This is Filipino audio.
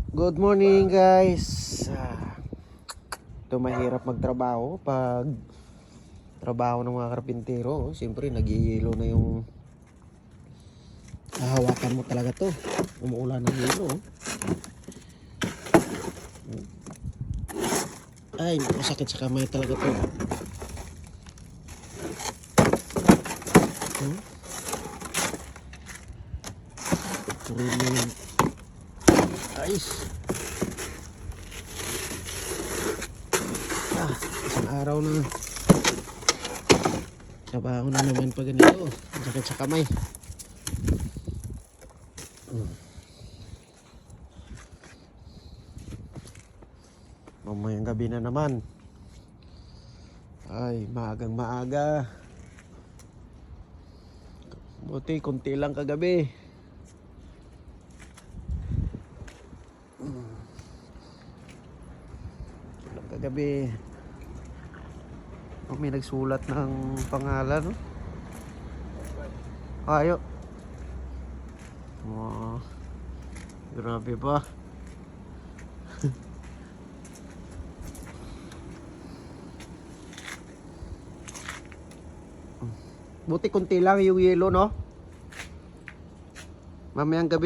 Good morning guys. Ito mahirap magtrabaho pag trabaho ng mga karpintero. Siyempre nag-iilo na yung hahawakan mo talaga to. Umuulan ng hilo. Ay, masakit sa kamay talaga to. Puro na yung ayos. Isang araw na trabaho na naman pag ganito. Masakit sa kamay. Mamayang gabi na naman. Ay, maagang maaga. Buti, konti lang kagabi. Kagabi may nagsulat ng pangalan. Ayo. Oh, grabe pa. Buti konti lang yung yelo, no? Mamayang gabi